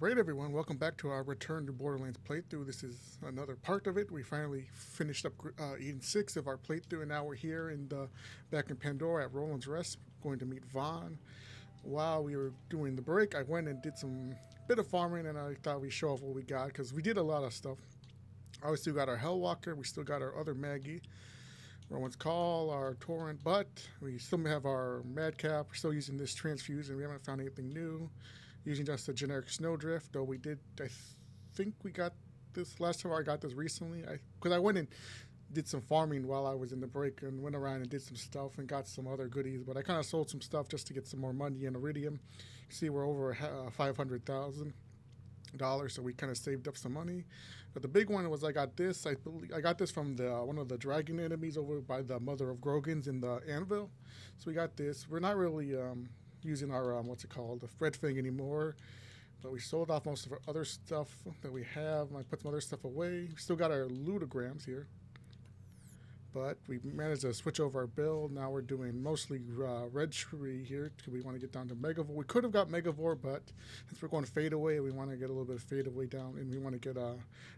Right, everyone, welcome back to our Return to Borderlands playthrough. This is another part of it. We finally finished up Eden 6 of our playthrough, and now we're here back in Pandora at Roland's Rest, going to meet Vaughn. While we were doing the break, I went and did some bit of farming, and I thought we'd show off what we got, because we did a lot of stuff. We still got our Hellwalker, we still got our other Maggie, Rowan's Call, our Torrent Butt, we still have our Madcap, we're still using this Transfuse, and we haven't found anything new. Using just a generic Snowdrift, though we did, think we got this last time I got this recently. Because I went and did some farming while I was in the break and went around and did some stuff and got some other goodies. But I kind of sold some stuff just to get some more money in Iridium. You see, we're over $500,000, so we kind of saved up some money. But the big one was I got this. I got this from one of the dragon enemies over by the Mother of Grogans in the Anvil. So we got this. We're not really using our what's it called, the Fred thing anymore, but we sold off most of our other stuff that we have. I put some other stuff away. We still got our ludograms here, but we managed to switch over our build. Now we're doing mostly red tree here because we want to get down to Megavore. We could have got Megavore, but since we're going to fade away, we want to get a little bit of fade away down, and we want to get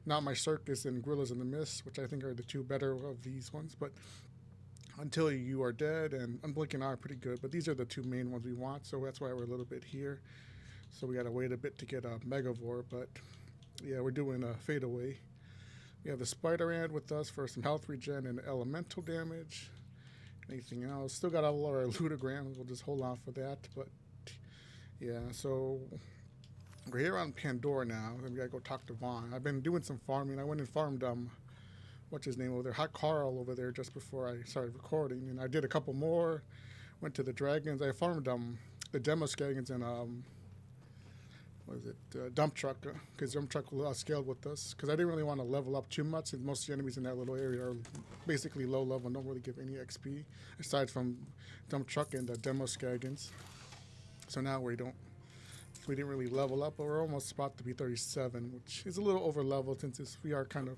Not My Circus and Gorillas in the Mist, which I think are the two better of these ones. But Until You Are Dead and Unblinking Eye are pretty good, but these are the two main ones we want, so that's why we're a little bit here. So we gotta wait a bit to get a Megavore, but yeah, we're doing a fade away. We have the Spider Ant with us for some health regen and elemental damage. Anything else? Still got all our ludograms, we'll just hold on for that, but yeah, so we're here on Pandora now, and we gotta go talk to Vaughn. I've been doing some farming. I went and farmed what's his name over there, Hot Carl over there just before I started recording, and I did a couple more. Went to the dragons. I farmed the demo skagans and dump truck, because dump truck scaled with us because I didn't really want to level up too much, and most of the enemies in that little area are basically low level and don't really give any XP aside from dump truck and the demo skagans. So now we didn't really level up, but we're almost about to be 37, which is a little over leveled since we are kind of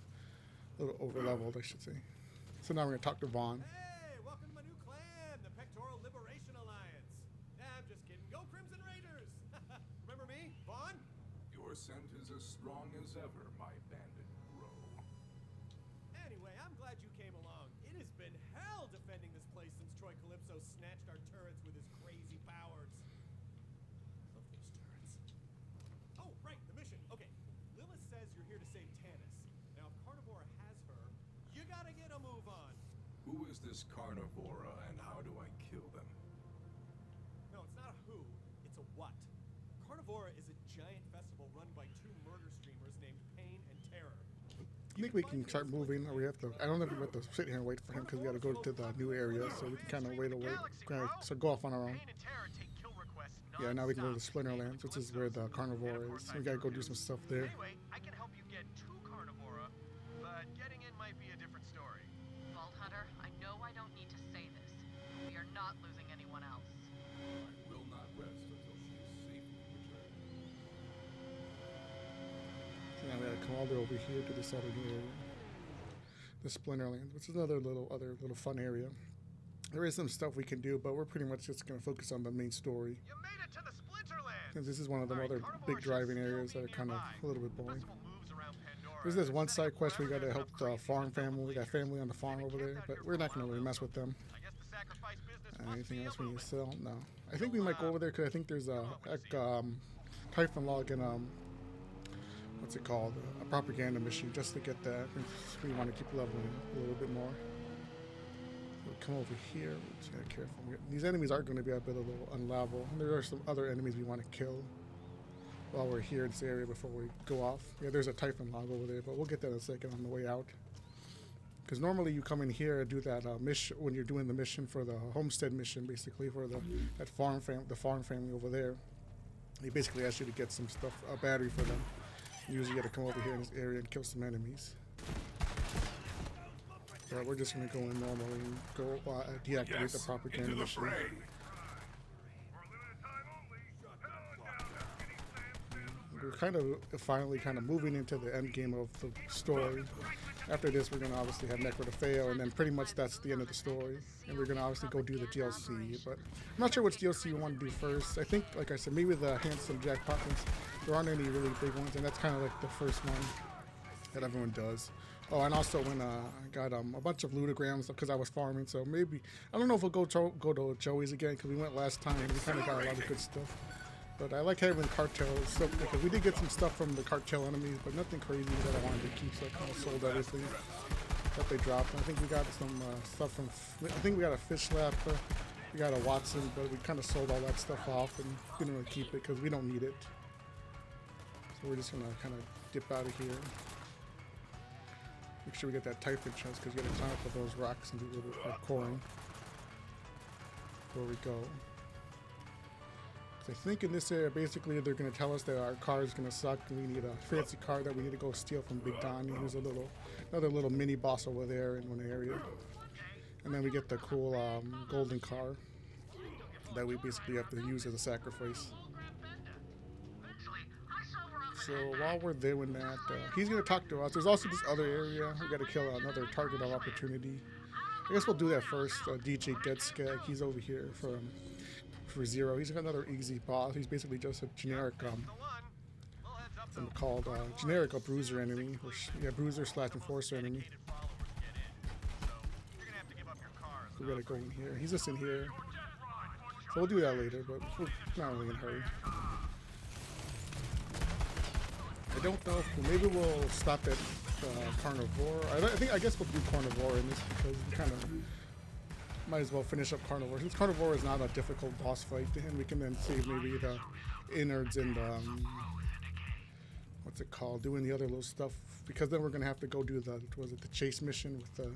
a little over-leveled, I should say. So now we're going to talk to Vaughn. Hey, welcome to my new clan, the Pectoral Liberation Alliance. Nah, I'm just kidding. Go Crimson Raiders! Remember me, Vaughn? Your scent is as strong as ever, my bandit bro. Anyway, I'm glad you came along. It has been hell defending this place since Troy Calypso snatched our turrets with his crazy powers. Love those turrets. Oh, right, the mission. Okay, Lilith says you're here to save Tanis. Now, if Carnivora has her, you gotta get a move on. Who is this Carnivora and how do I kill them? No, it's not a who, it's a what. Carnivora is a giant festival run by two murder streamers named Pain and Terror. I think we can start moving, or we have to. I don't know if we have to sit here and wait for him because we got to go to the new area, so we can kind of wait away. So go off on our own. Yeah, now we can go to the Splinterlands, which is where the Carnivore is. We got to go do some stuff there. Anyway, I can help you get to Carnivora, but getting in might be a different story. Vault Hunter, I know I don't need to say this. We are not losing anyone else. I will not rest until she is safely returned. So now we got to come all the way over here to this other new area, the Splinterlands, which is another little fun area. There is some stuff we can do, but we're pretty much just going to focus on the main story. You made it to the Splinterlands! Because this is one of the Alright, other Carnivora big driving should areas still that are be kind of nearby. a little bit boring. Festival moves around Pandora. There's this one Setting side quest we got to parameters help and the upgrades farm to double family. We got family on the farm over there, but we're not going to really mess with them. I guess the sacrifice business must Anything be else a we need to booming. sell? No. I think we might go over there because I think there's a Typhon log and what's it called? A propaganda mission just to get that. We want to keep leveling a little bit more. So we come over here. We're just gotta be careful. These enemies are going to be a bit a little unlevel. There are some other enemies we want to kill while we're here in this area before we go off. Yeah, there's a Typhon log over there, but we'll get that in a second on the way out. Because normally you come in here and do that mission when you're doing the mission for the homestead mission, basically for the farm family over there. They basically ask you to get some stuff, a battery for them. Usually you got to come over here in this area and kill some enemies. So we're just gonna go in normally and go deactivate the propaganda into the mission. fray. We're kind of finally moving into the end game of the story. After this, we're gonna obviously have Necro and then pretty much that's the end of the story. And we're gonna obviously go do the DLC, but I'm not sure which DLC you want to do first. I think, like I said, maybe the Handsome Jack Poppins. There aren't any really big ones, and that's kind of like the first one that everyone does. Oh, and also when I got a bunch of ludograms because I was farming, so maybe I don't know if we'll go to Joey's again because we went last time and we kind of got a lot of good stuff. But I like having cartel stuff because we did get some stuff from the cartel enemies, but nothing crazy that I wanted to keep. So I kind of sold everything that they dropped. And I think we got some stuff from. I think we got a fish lap. We got a Watson, but we kind of sold all that stuff off and didn't really keep it because we don't need it. So we're just gonna kind of dip out of here. Make sure we get that Typhon chest because we gotta climb up with those rocks and do a little bit of coring before we go. I think in this area, basically, they're going to tell us that our car is going to suck and we need a fancy car that we need to go steal from Big Donnie. There's another little mini boss over there in one area. And then we get the cool golden car that we basically have to use as a sacrifice. So while we're doing that, he's going to talk to us. There's also this other area. We got to kill another target of opportunity. I guess we'll do that first. DJ Dead Skag, he's over here for Zero. He's another easy boss. He's basically just a generic called generic bruiser enemy, or bruiser / enforcer enemy. So we gotta go in here. He's just in here. So we'll do that later, but we're not really in a hurry. I don't know if maybe we'll stop at Carnivore. I guess we'll do Carnivore in this because we kind of might as well finish up Carnivore. Since Carnivore is not a difficult boss fight, and we can then save maybe the innards and what's it called, doing the other little stuff. Because then we're gonna have to go do the chase mission with the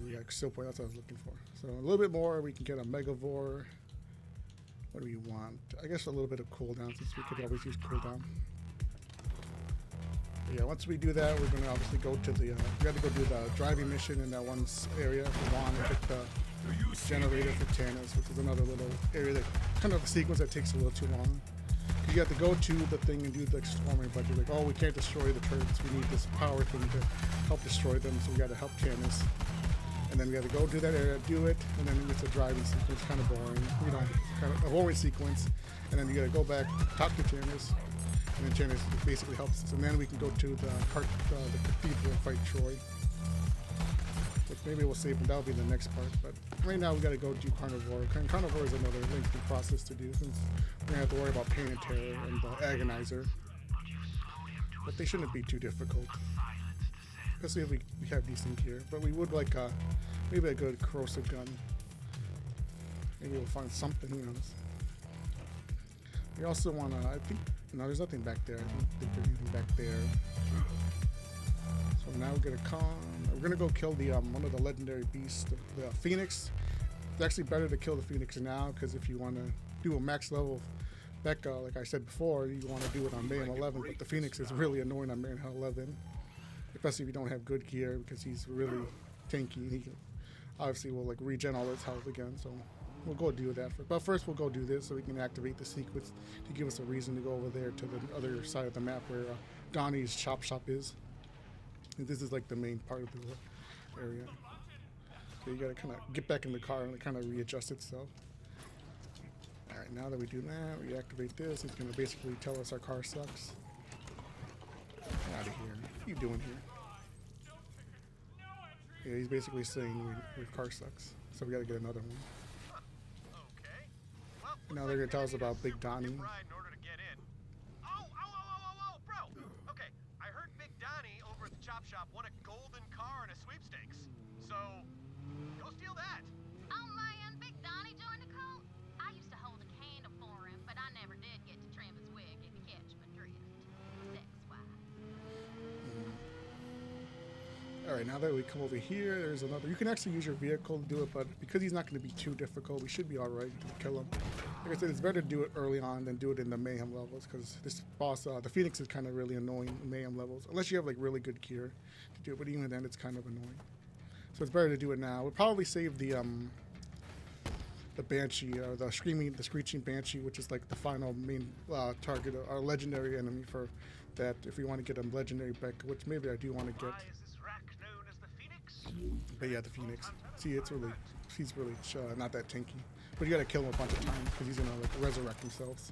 we got still point. That's what I was looking for. So a little bit more, we can get a Megavore. What do we want? I guess a little bit of cooldown since we could always use cooldown. Yeah, once we do that, we're going to obviously go to the, we got to go do the driving mission in that one area for Juan and get the generator for Tannis, which is another little area that, kind of a sequence that takes a little too long. You have to go to the thing and do the storming, but you're like, oh, we can't destroy the turrets, we need this power thing to help destroy them, so we got to help Tannis. And then we got to go to that area, do it, and then it's a driving sequence, kind of boring, you know, kind of a boring sequence. And then you got to go back, talk to Tannis, and then Tannis basically helps us. And then we can go to the cathedral and fight Troy. Which maybe we'll save, but that'll be the next part. But right now we got to go do Carnivore. Carnivore is another lengthy process to do since we're going to have to worry about Pain and Terror and Agonizer. But they shouldn't be too difficult. Especially if we have decent gear. But we would like maybe a good corrosive gun. Maybe we'll find something, who knows. We also want to, I think, no, there's nothing back there. I don't think there's anything back there. So now we're gonna go kill the one of the legendary beasts, the Phoenix. It's actually better to kill the Phoenix now because if you want to do a max level Becca, like I said before, you want to do it on Mayhem 11. But the Phoenix is really annoying on Mayhem 11, especially if you don't have good gear because he's really tanky. He obviously will like regen all his health again. So we'll go do that. But first we'll go do this so we can activate the sequence to give us a reason to go over there to the other side of the map where Donnie's chop shop is. And this is like the main part of the area. So you gotta kind of get back in the car and kind of readjust itself. Alright, now that we do that, we activate this. It's gonna basically tell us our car sucks. Get out of here. What are you doing here? Yeah, he's basically saying your car sucks. So we gotta get another one. Now they're gonna tell us about Big Donnie. Bro! Okay, I heard Big Donnie over at the chop shop won a golden car in a sweepstakes. So, go steal that. Oh man, Big Donnie joined the cult? I used to hold a candle for him, but I never did get to trim his wig if you catch my drift. Sex-wise. Alright, now that we come over here, there's another. You can actually use your vehicle to do it, but because he's not going to be too difficult, we should be alright to kill him. Like I said, it's better to do it early on than do it in the Mayhem levels, because this boss, the Phoenix, is kind of really annoying in Mayhem levels, unless you have like really good gear to do it, but even then it's kind of annoying. So it's better to do it now. We'll probably save the the Banshee, or the screeching Banshee, which is like the final main target, or legendary enemy for that. If you want to get a legendary back, which maybe I do want to get. Why is this rack known as the Phoenix? But yeah, the Phoenix. See, he's really not that tanky. But you gotta kill him a bunch of times because he's gonna like resurrect himself.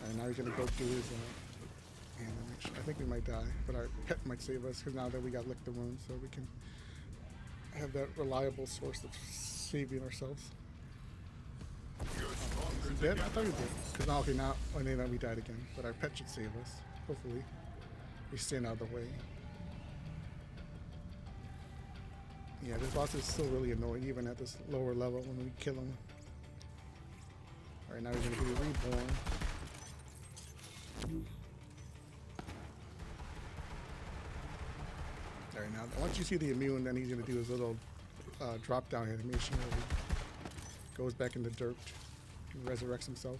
And now he's gonna go do his animation. I think we might die, but our pet might save us because now that we got licked the wound, so we can have that reliable source of saving ourselves. Is he dead? I thought he did. Because now, okay, now we died again, but our pet should save us. Hopefully, we stand out of the way. Yeah, this boss is still really annoying, even at this lower level when we kill him. Alright, now he's gonna be reborn. Alright, now once you see the immune, then he's gonna do his little drop down animation where he goes back in the dirt and resurrects himself.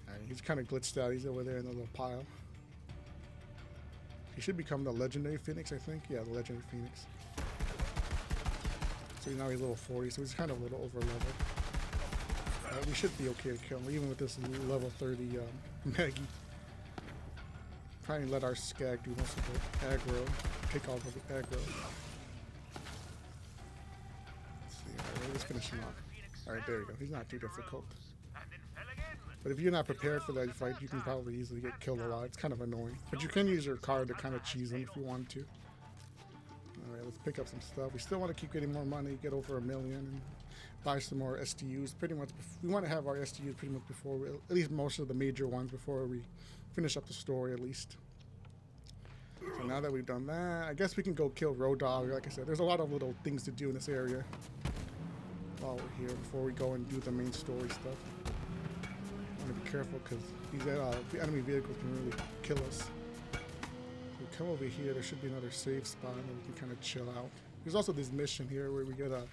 Alright, he's kind of glitched out. He's over there in the little pile. He should become the legendary Phoenix, I think. Yeah, the legendary Phoenix. So now he's level 40, so he's kind of a little over level. We should be okay to kill him, even with this level 30 Maggie. Probably let our Skag do most of the aggro, take all of the aggro. Let's see, alright, let's finish him off. Alright, there you go. He's not too difficult. But if you're not prepared for that fight, you can probably easily get killed a lot. It's kind of annoying. But you can use your card to kind of cheese him if you want to. Alright, let's pick up some stuff. We still want to keep getting more money, get over 1 million, and buy some more SDUs. Pretty much, we want to have our SDUs pretty much before, at least most of the major ones before we finish up the story at least. So now that we've done that, I guess we can go kill Road Dog. Like I said, there's a lot of little things to do in this area while we're here before we go and do the main story stuff. I want to be careful because these the enemy vehicles can really kill us. So we come over here, there should be another safe spot where we can kind of chill out. There's also this mission here where we get I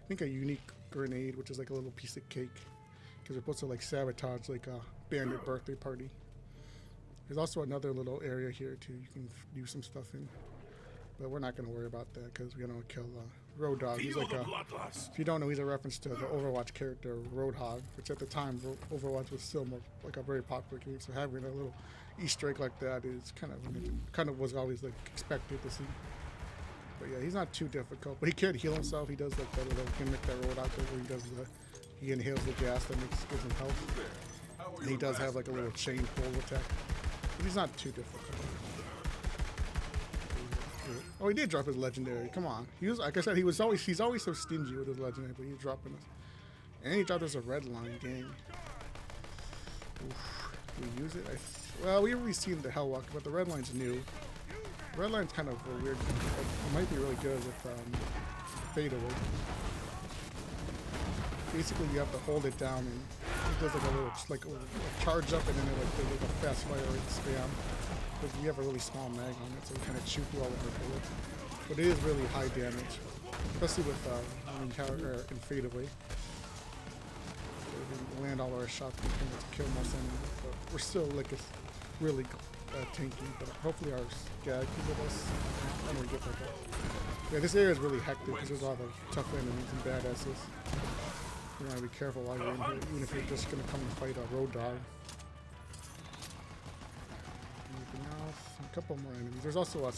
think a unique grenade, which is like a little piece of cake, because we're supposed to like sabotage like a bandit birthday party. There's also another little area here too you can do some stuff in, but we're not going to worry about that because we're going to kill Road Dog. He's like if you don't know, he's a reference to the Overwatch character Roadhog, which at the time Overwatch was still more like a very popular game. So having a little Easter egg like that is kind of was always like expected to see. But yeah, he's not too difficult, but he can heal himself. He does like that little gimmick that Roadhog does where he inhales the gas that gives him health. And he does have like a little chain pull attack. But he's not too difficult. Oh, he did drop his legendary. Come on. He was, like I said, he's always so stingy with his legendary, but he's dropping us. And he dropped us a red line game. Oof. We use it? Well, we already seen the Hellwalker, but the red line's new. Red line's kind of a weird. It might be really good with fade away. Basically, you have to hold it down, and it does like a little charge up, and then it does like a fast fire and spam. Because we have a really small mag on it, so we kind of chew through all of our bullets. But it is really high damage, especially with in fade away. So we land all our shots, we can kill most enemies. But we're still like really tanky. But hopefully our Skag can get us. I'm gonna get that guy. Yeah, this area is really hectic because there's all the tough enemies and badasses. You want to be careful while you're in here, even if you're just going to come and fight a Road Dog. Anything else? A couple more enemies. There's also a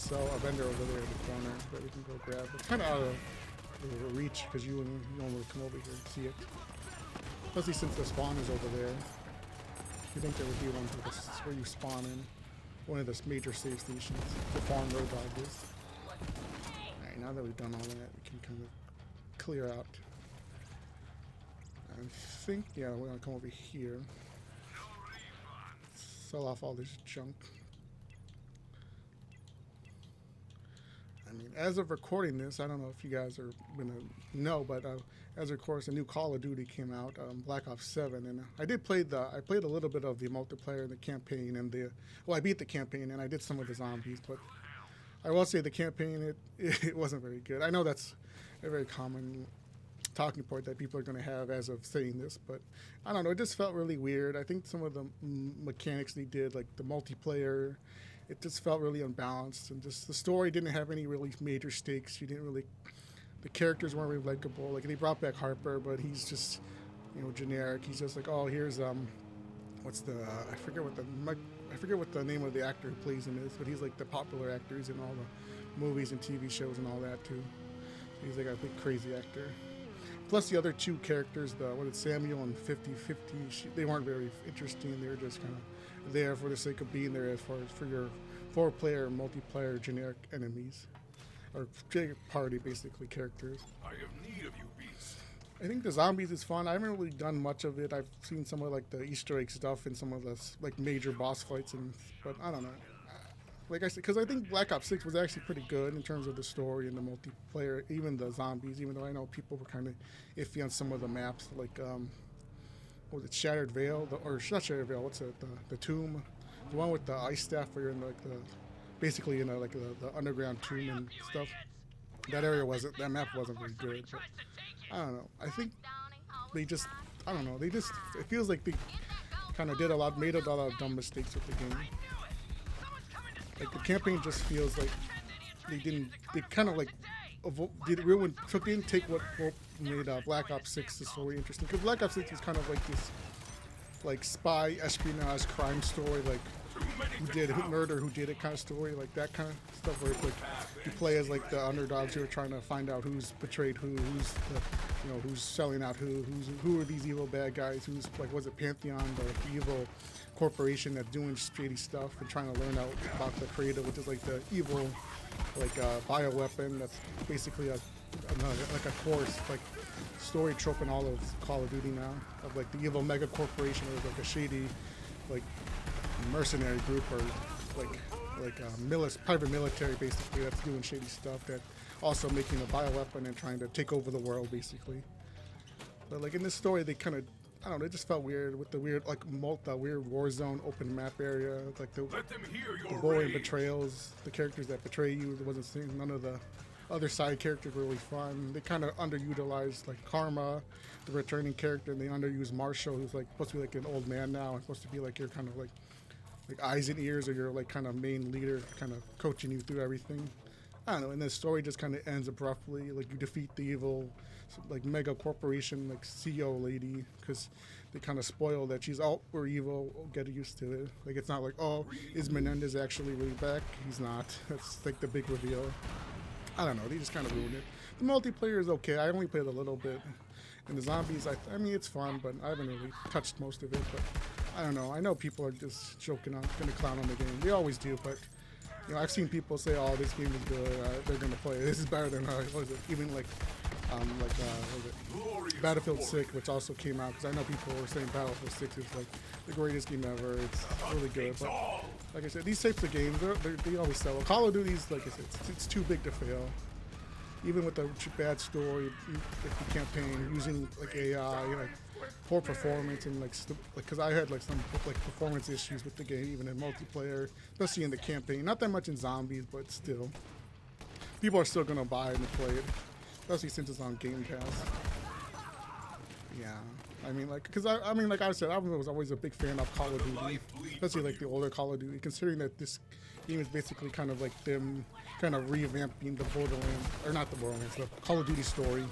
vendor over there in the corner that we can go grab. It's kind of out of reach because you don't really come over here and see it. Especially since the spawn is over there. You think there would be one where you spawn in one of the major save stations. The farm Road Dog is. Alright, now that we've done all that, we can kind of clear out. I think, yeah, we're gonna come over here. Sell off all this junk. I mean, as of recording this, I don't know if you guys are gonna know, but as of course, a new Call of Duty came out, Black Ops 7, and I played a little bit of the multiplayer and the campaign, and I beat the campaign, and I did some of the zombies, but I will say the campaign, it wasn't very good. I know that's a very common talking point that people are going to have as of saying this, but I don't know, it just felt really weird. I think some of the mechanics they did, like the multiplayer it just felt really unbalanced, and just the story didn't have any really major stakes. You didn't really, the characters weren't really likable. Like they brought back Harper, but he's just, generic. He's just like, oh, here's what's the I forget what the name of the actor who plays him is, but he's like the popular actor. He's in all the movies and TV shows and all that too. He's like a big crazy actor. Plus the other two characters, Samuel and 50-50, they weren't very interesting. They were just kind of there for the sake of being there as far as for your 4-player, multiplayer, generic enemies. Or party, basically, characters. I have need of you, beast. I think the zombies is fun. I haven't really done much of it. I've seen some of like the Easter egg stuff and some of the like major boss fights, but I don't know. Like I said, because I think Black Ops 6 was actually pretty good in terms of the story and the multiplayer, even the zombies, even though I know people were kind of iffy on some of the maps, like, what was it, Shattered Veil? Or not Shattered Veil, what's it, the Tomb? The one with the ice staff where you're in like basically in like the underground tomb and stuff. That map wasn't very good, but I don't know. I think it feels like they kind of made a lot of dumb mistakes with the game. Like the campaign just feels like they kind of like didn't take what made Black Ops 6 the story interesting. Because Black Ops 6 is kind of like this like spy espionage crime story, like who did it kind of story, like that kind of stuff where it's like you play as like the underdogs who are trying to find out who's betrayed who's selling out who are these evil bad guys, who's like, was it Pantheon, the evil corporation that's doing shady stuff, and trying to learn out about the creator, which is like the evil like bioweapon that's basically like a course like story trope in all of Call of Duty now, of like the evil mega corporation or like a shady like mercenary group or private military basically that's doing shady stuff, that also making a bioweapon and trying to take over the world basically. But like in this story they kind of, I don't know, it just felt weird with the weird weird war zone open map area, like the boring betrayals, the characters that betray you. There wasn't seeing none of the other side characters were really fun. They kind of underutilized like Karma, the returning character, and they underused Marshall, who's like supposed to be like an old man now and supposed to be like your kind of like eyes and ears, or your like kind of main leader, kind of coaching you through everything. I don't know, and the story just kind of ends abruptly. Like you defeat the evil like mega corporation like CEO lady, because they kind of spoil that she's, oh, we're evil, we'll get used to it. Like it's not like, oh, is Menendez actually really back? He's not. That's like the big reveal. I don't know, they just kind of ruined it. The multiplayer is okay. I only played a little bit. And the zombies, I mean, it's fun, but I haven't really touched most of it. But I don't know. I know people are just joking on, going to clown on the game. They always do, but I've seen people say, "Oh, this game is good. They're going to play it. This is better than what is it? Even what was it? Battlefield 6, which also came out." Because I know people were saying Battlefield 6 is like the greatest game ever. It's really good. But like I said, these types of games, they always sell. Call of Duty's, like I said, it's too big to fail. Even with a bad story, like the campaign, using like AI, like poor performance, and like because I had like some like performance issues with the game, even in multiplayer, especially in the campaign. Not that much in zombies, but still, people are still gonna buy it and play it, especially since it's on Game Pass. Yeah, I mean, like, because like I said, I was always a big fan of Call of Duty, especially like the older Call of Duty. Considering that this game is basically kind of like them kind of revamping the Borderlands, or not the Borderlands, the Call of Duty story.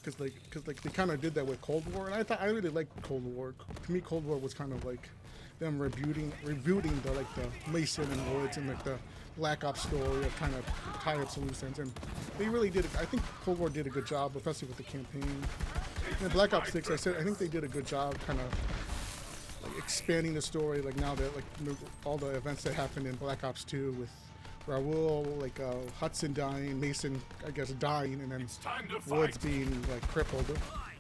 Because they kind of did that with Cold War, and I really liked Cold War. To me, Cold War was kind of like them rebooting the like the Mason and Woods and like the Black Ops story of trying to tie up some loose ends, and they really did it. I think Cold War did a good job, especially with the campaign. And Black Ops 6, I think they did a good job, kind of like expanding the story. Like now that like all the events that happened in Black Ops 2 with Raoul, like Hudson dying, Mason, I guess, dying, and then Woods being like crippled,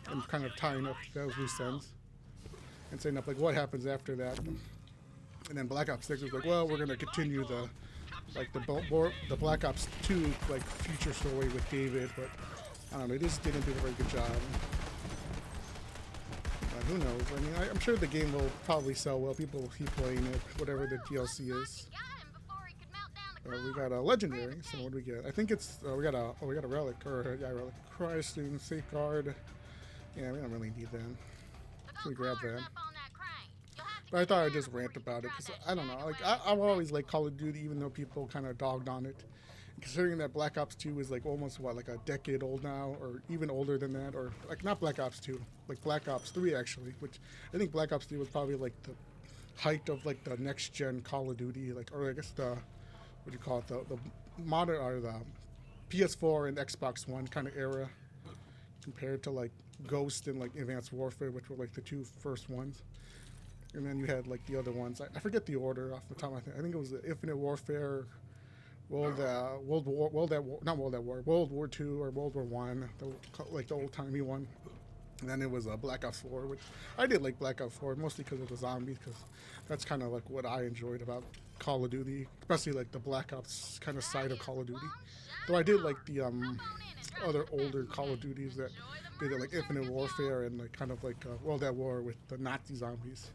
and kind of tying up those loose ends and setting up like what happens after that. And then Black Ops 6 was like, well, we're gonna continue the Black Ops 2 like future story with David, but I don't know, they just didn't do a very good job. Who knows? I mean, I'm sure the game will probably sell well. People will keep playing it, whatever the DLC is. We got a legendary. So what do we get? I think it's we got a relic, or yeah, relic. Christ and safeguard. Yeah, we don't really need that. So we grab that. But I thought I'd just rant about it because I don't know. Like I've always liked Call of Duty, even though people kind of dogged on it. Considering that Black Ops 2 is like almost what, like a decade old now, or even older than that, or like not Black Ops 2, like Black Ops 3 actually, which I think Black Ops 3 was probably like the height of like the next gen Call of Duty, like, or I guess the, what do you call it, the modern or the PS4 and Xbox One kind of era, compared to like Ghost and like Advanced Warfare, which were like the two first ones. And then you had like the other ones. I forget the order off the top. I think it was Infinite Warfare, World War Two or World War One, like the old timey one. And then it was Black Ops 4, which I did like Black Ops 4 mostly because of the zombies, because that's kind of like what I enjoyed about Call of Duty, especially like the Black Ops kind of side of Call of Duty. Though I did like the other older Call of Duties that did it, like Infinite Warfare and like kind of like World at War with the Nazi zombies,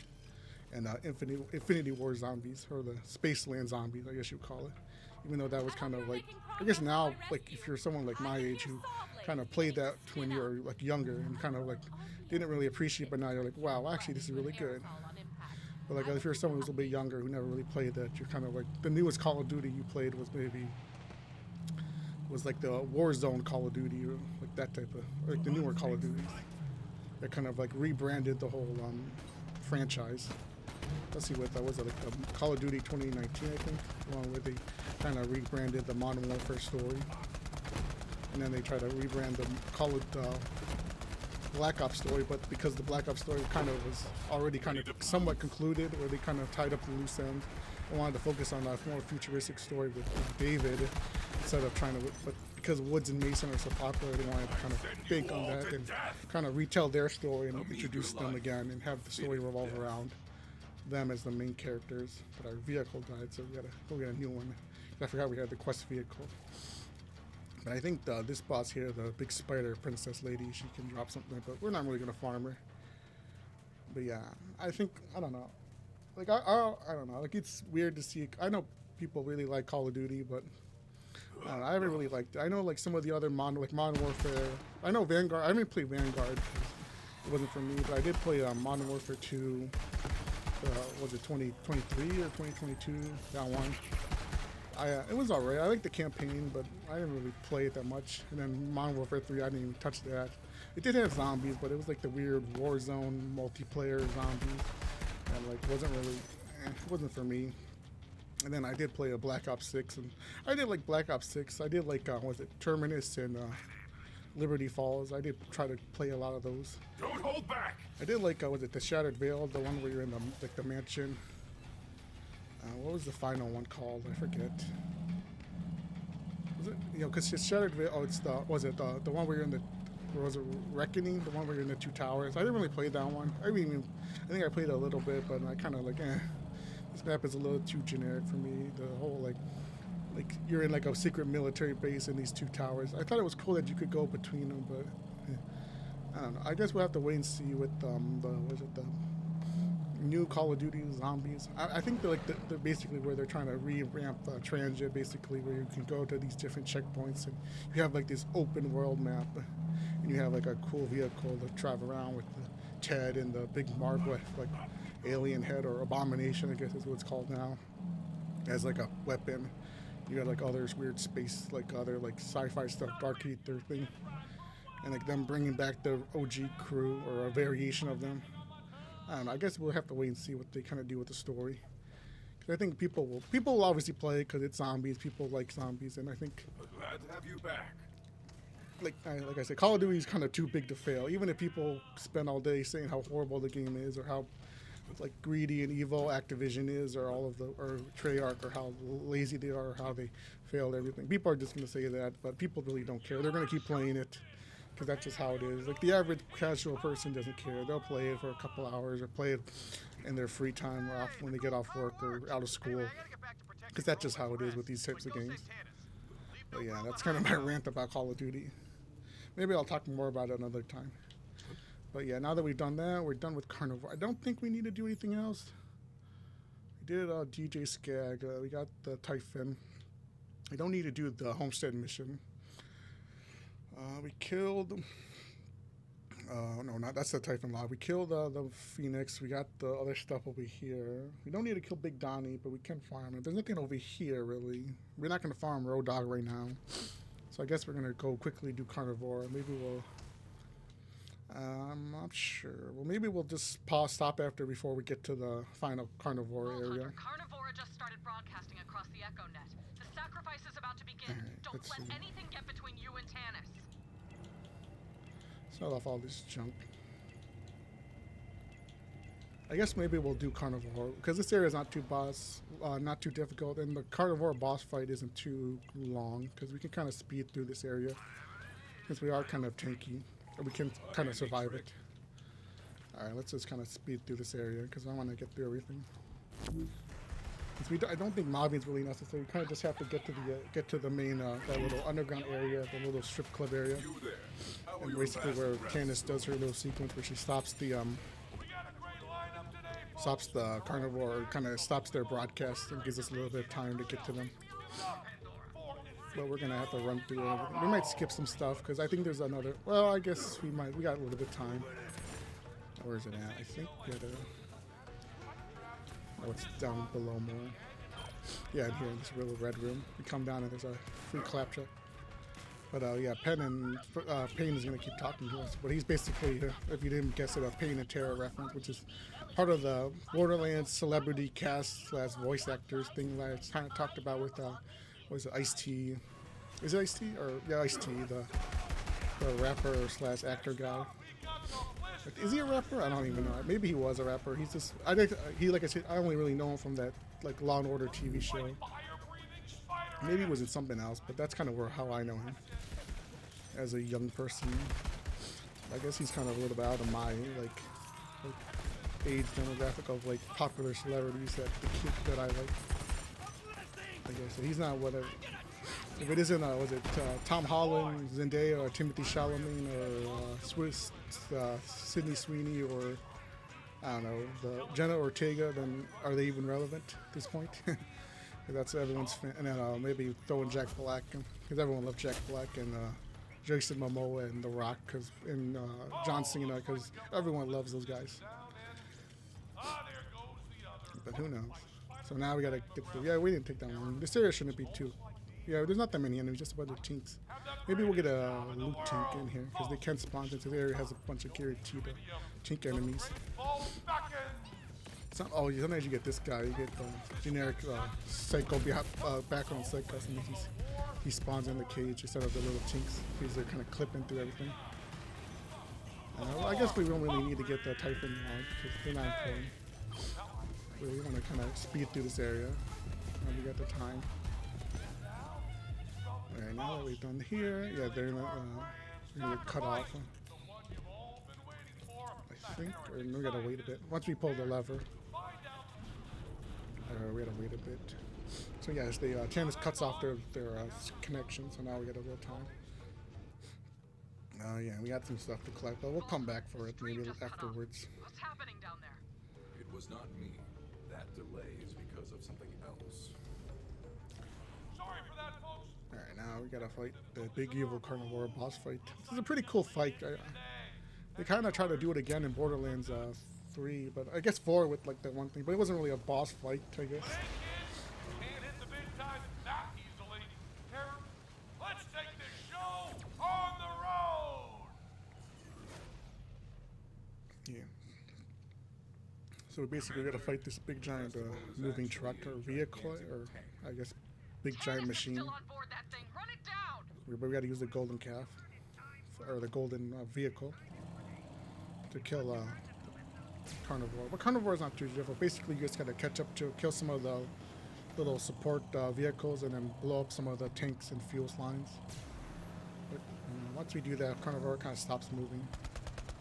and Infinity War zombies, or the Spaceland zombies, I guess you'd call it. Even though that was kind of like, I guess now, like if you're someone like my age who kind of played that when you were like younger and kind of like didn't really appreciate, but now you're like, wow, actually this is really good. But like if you're someone who's a bit younger who never really played that, you're kind of like, the newest Call of Duty you played was like the Warzone Call of Duty, or like that type of, like the newer Call of Duties that kind of like rebranded the whole franchise. Let's see what that was, like the Call of Duty 2019, I think, along where they kind of rebranded the Modern Warfare story, and then they try to rebrand the Call of Black Ops story, but because the Black Ops story kind of was already kind of somewhat concluded, where they kind of tied up the loose end, I wanted to focus on a more futuristic story with David instead of trying to, but because Woods and Mason are so popular, they wanted to kind of bank on that and kind of retell their story and introduce them again and have the story revolve around them as the main characters. But our vehicle died, so we gotta go get a new one. I forgot we had the quest vehicle. But I think this boss here, the big spider princess lady, she can drop something, but we're not really gonna farm her. But yeah, I think, I don't know. Like, I don't know. Like, it's weird to see. I know people really like Call of Duty, but I don't know, I haven't really liked it. I know, like, some of the other Modern Warfare. I know Vanguard. I haven't played Vanguard. It wasn't for me, but I did play Modern Warfare 2. Was it 2023 or 2022? That one. It was alright. I liked the campaign, but I didn't really play it that much. And then Modern Warfare 3, I didn't even touch that. It did have zombies, but it was like the weird Warzone multiplayer zombies. And like wasn't really, it wasn't for me. And then I did play a Black Ops 6, and I did like Black Ops 6. I did like was it Terminus and Liberty Falls. I did try to play a lot of those. Don't hold back. I did like was it the Shattered Veil, the one where you're in the mansion. What was the final one called? I forget. Was it, because it's Shattered Veil? Oh, it's the one where you're in the, or was it Reckoning? The one where you're in the two towers. I didn't really play that one. I think I played it a little bit, but I kind of like, this map is a little too generic for me. The whole like you're in like a secret military base in these two towers. I thought it was cool that you could go between them, but I don't know. I guess we'll have to wait and see with the new Call of Duty zombies. I think they're basically where they're trying to revamp transit, basically, where you can go to these different checkpoints and you have like this open world map, and you have like a cool vehicle to drive around with the Ted and the big Margwa, like alien head or abomination, I guess is what it's called now, as like a weapon. You got like other weird space, like other like sci-fi stuff, Dark Ether thing, and like them bringing back the OG crew or a variation of them. I don't know. I guess we'll have to wait and see what they kind of do with the story. Cause I think people will obviously play it because it's zombies. People like zombies, and I think Glad to have you back. like I said, Call of Duty is kind of too big to fail. Even if people spend all day saying how horrible the game is, or how like greedy and evil Activision is, or or Treyarch, or how lazy they are, or how they failed everything. People are just going to say that, but people really don't care. They're going to keep playing it because that's just how it is. Like the average casual person doesn't care. They'll play it for a couple hours or play it in their free time or when they get off work or out of school, because that's just how it is with these types of games. But yeah, that's kind of my rant about Call of Duty. Maybe I'll talk more about it another time. But yeah, now that we've done that, we're done with Carnivore. I don't think we need to do anything else. We did DJ Skag. We got the Typhon. We don't need to do the Homestead mission. We killed No, not that's the Typhon Log. We killed the Phoenix. We got the other stuff over here. We don't need to kill Big Donnie, but we can farm it. There's nothing over here really. We're not gonna farm Road Dog right now, so I guess we're gonna go quickly do Carnivore. Maybe we'll. I'm not sure. Well, maybe we'll just stop after before we get to the final Carnivore area. Carnivore just started broadcasting across the Echo Net. The sacrifice is about to begin. Alright, Don't let's let see. anything get between you and Tanis. Sell off all this junk. I guess maybe we'll do Carnivore because this area is not not too difficult, and the Carnivore boss fight isn't too long because we can kind of speed through this area since we are kind of tanky. Or we can kind of survive it. All right, let's just kind of speed through this area because I want to get through everything. I don't think mobbing is really necessary. We kind of just have to get to the main that little underground area, the little strip club area, and basically where Candace does her little sequence where she stops the Carnivore, or kind of stops their broadcast and gives us a little bit of time to get to them. But we're gonna have to run through everything. We might skip some stuff because I think there's another. Well, I guess we might. We got a little bit of time. Where is it at? I think we had oh, it's down below more. Yeah, in here in this little red room. We come down and there's a free claptrap. But yeah, Payne is gonna keep talking to us. But he's basically, if you didn't guess it, a Payne and Terra reference, which is part of the Borderlands celebrity cast / voice actors thing that I kind of talked about with. Was it Ice-T? Is it Ice-T? Or yeah, Ice-T, the rapper / actor guy. Is he a rapper? I don't even know. Maybe he was a rapper. He's just like I said, I only really know him from that like Law and Order TV show. Maybe he was in something else, but that's kind of how I know him as a young person. I guess he's kind of a little bit out of my like age demographic of like popular celebrities that I like. I guess so he's not whatever. If it isn't, was it Tom Holland, Zendaya, or Timothy Chalamet, or Sydney Sweeney, or I don't know, the Jenna Ortega, then are they even relevant at this point? That's everyone's fan. And then maybe throw in Jack Black because everyone loves Jack Black and Jason Momoa and The Rock and John Cena because everyone loves those guys. But who knows? So now we gotta get through. Yeah, we didn't take that long. This area shouldn't be too. Yeah, there's not that many enemies, just a bunch of tinks. Maybe we'll get a loot tink in here because they can spawn since the area has a bunch of guaranteed tink enemies. Sometimes you get this guy. You get the generic psycho background psycho. Sometimes he spawns in the cage instead of the little tinks because they're kind of clipping through everything. I guess we don't really need to get the Typhon Log because they're not important. We want to kind of speed through this area. We got the time. Alright, now that we've done here, yeah, they're gonna cut off. I think, or we gotta wait a bit. Once we pull the lever, we gotta wait a bit. So yes, the Candace cuts off their connection. So now we got a little time. Yeah, we got some stuff to collect, but we'll come back for it maybe afterwards. What's happening down there? It was not me. That delay is because of something else. Sorry for that, folks. Alright, now we gotta fight the big evil Carnivore boss fight. This is a pretty cool fight. They kind of try to do it again in Borderlands 3, but I guess 4 with like that one thing, but it wasn't really a boss fight, I guess. Can't hit the big time that easily. Terror, let's take this show on the road. Yeah. So we basically gotta fight this big giant moving truck or vehicle, or I guess big giant machine. Still on board that thing. Run it down. We gotta use the golden calf, or the golden vehicle, to kill Carnivore. But Carnivore is not too difficult. Basically, you just gotta catch up to kill some of the little support vehicles and then blow up some of the tanks and fuel lines. But once we do that, Carnivore kind of stops moving.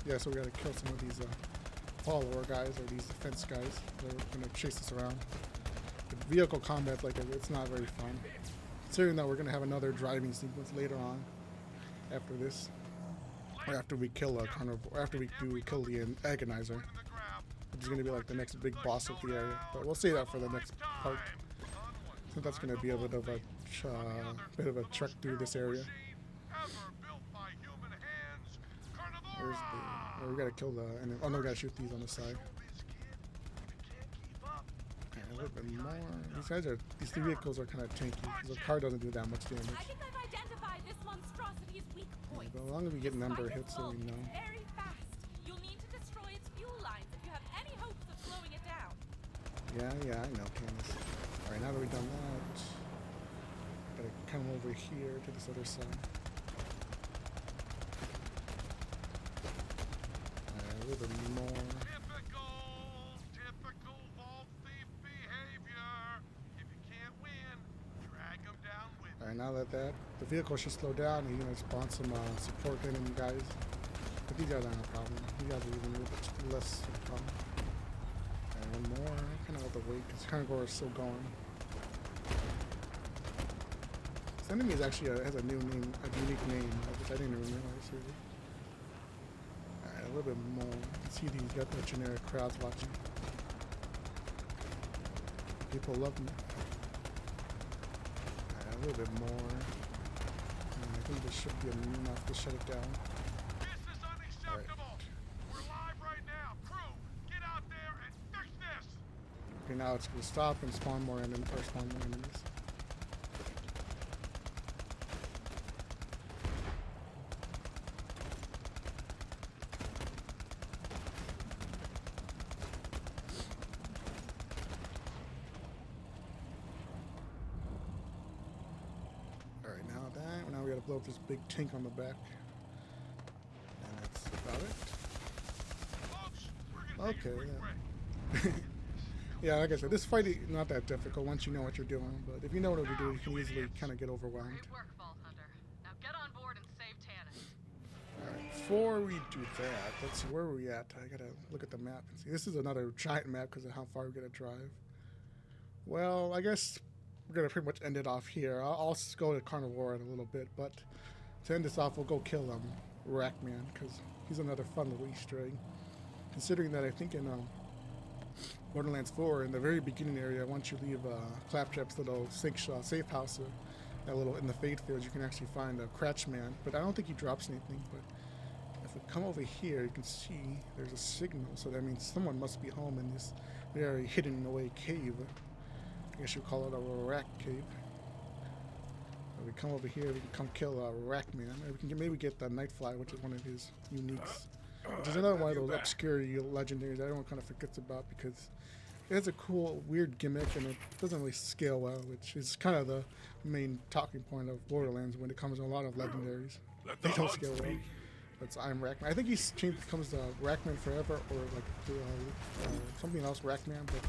Yeah, so we gotta kill some of these follower guys or these defense guys. They're gonna chase us around. But vehicle combat, like it's not very fun. Considering that we're gonna have another driving sequence later on after this, or after we kill a Carnivore, after we kill the Agonizer, which is gonna be like the next big boss of the area. But we'll save that for the next part. I think that's gonna be a bit of a trek through this area. Where's the? Oh, we gotta kill the. And oh no, we gotta shoot these on the side. Okay, a little bit more. These vehicles are kind of tanky. The car doesn't do that much damage. I think I've identified this monstrosity's weak point. But as long as we get number of hits, so we know. Very fast. You'll need to destroy its fuel lines if you have any hopes of slowing it down. Yeah, I know, Candace. All right, now that we've done that, gotta come over here to this other side. A little bit more. Typical vault thief behavior. If you can't win, drag them down with All right, now that the vehicle should slow down, and you're gonna spawn some support enemy guys. But these guys aren't a problem. These guys are even a little bit less of a problem. And one more, kind of have to wait because Carnivore is still going. This enemy is actually has a new name, a unique name, which I didn't even realize really. Alright, a little bit more. See these got the generic crowds watching. People love me. Alright, a little bit more. And I think this should be enough to shut it down. This is unacceptable. We're live right now. Crew, get out there and fix this. Okay, now it's gonna stop and spawn more enemies, or spawn more enemies. Alright, now we gotta blow up this big tank on the back. And that's about it. Folks, we're gonna take a Okay, quick yeah. break. Yeah, like I said, this fight is not that difficult once you know what you're doing, but if you know what to do, you can easily kind of get overwhelmed. Great work, Vault Hunter. Now get on board and save Tannis. Alright, before we do that, let's see, where are we at? I gotta look at the map and see. This is another giant map because of how far we gotta drive. Well, I guess we're gonna pretty much end it off here. I'll go to Carnivore in a little bit, but to end this off, we'll go kill Rackman, because he's another fun little Easter egg. Considering that I think in Borderlands 4, in the very beginning area, once you leave Claptrap's little safe house, that little in the fade fields, you can actually find a Cratchman. But I don't think he drops anything. But if we come over here, you can see there's a signal, so that means someone must be home in this very hidden away cave. I guess you call it a rack cave. If we come over here, we can come kill Rackman. Or we can maybe get the Nightfly, which is one of his uniques. Which is another one of those obscure legendaries that everyone kind of forgets about because it has a cool, weird gimmick and it doesn't really scale well, which is kind of the main talking point of Borderlands when it comes to a lot of legendaries. Let They the don't hunt scale well. speak. But I'm Rackman. I think he's changed, becomes the Rackman Forever or like the, something else Rackman, but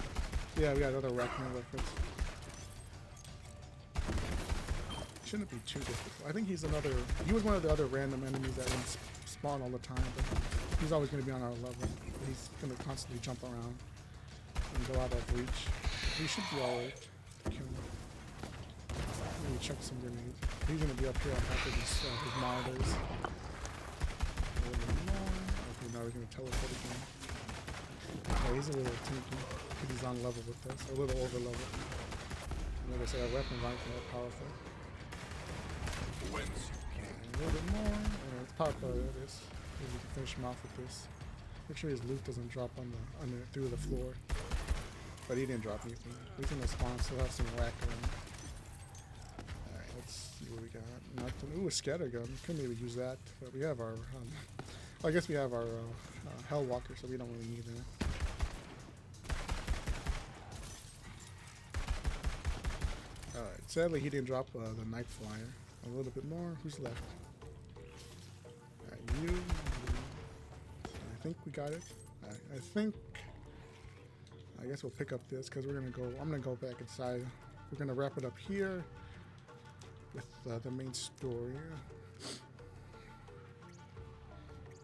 yeah, we got another Rackman reference. Shouldn't be too difficult. I think he was one of the other random enemies that would spawn all the time, but he's always going to be on our level. He's going to constantly jump around and go out of reach. He should be alright to kill him. Let me chuck some grenades. He's going to be up here on top of his monitors. A little bit more. Okay, now we're going to teleport again. Yeah, he's a little tanky because he's on level with us, a little over level. Like I said, our weapons aren't that powerful. Whence you A little bit more. Let's pop this. Maybe we can finish him off with this. Make sure his loot doesn't drop through the floor. But he didn't drop anything. He's in the spawn, still have some whack around. Alright, let's see what we got. Nothing. Ooh, a scatter gun. Could maybe use that. But we have our. Well, I guess we have our Hellwalker, so we don't really need that. Alright, sadly he didn't drop the Night Flyer. A little bit more. Who's left? Alright, you. I think we got it. I guess we'll pick up this because we're gonna go. I'm gonna go back inside. We're gonna wrap it up here with the main story.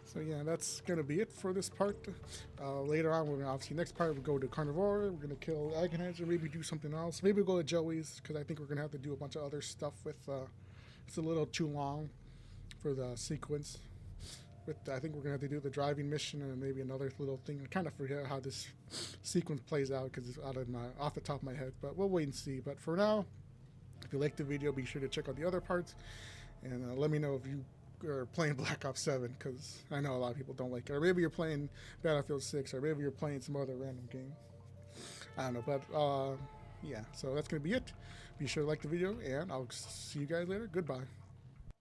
So yeah, that's gonna be it for this part. Later on, we're gonna obviously next part we'll go to Carnivore. We're gonna kill Agonizer, maybe do something else. Maybe we'll go to Joey's because I think we're gonna have to do a bunch of other stuff with. It's a little too long for the sequence. I think we're gonna have to do the driving mission and maybe another little thing. I kind of forget how this sequence plays out because it's off the top of my head. But we'll wait and see. But for now, if you liked the video, be sure to check out the other parts and let me know if you or playing Black Ops 7, because I know a lot of people don't like it. Or maybe you're playing Battlefield 6, or maybe you're playing some other random game. I don't know, but yeah, so that's going to be it. Be sure to like the video, and I'll see you guys later. Goodbye.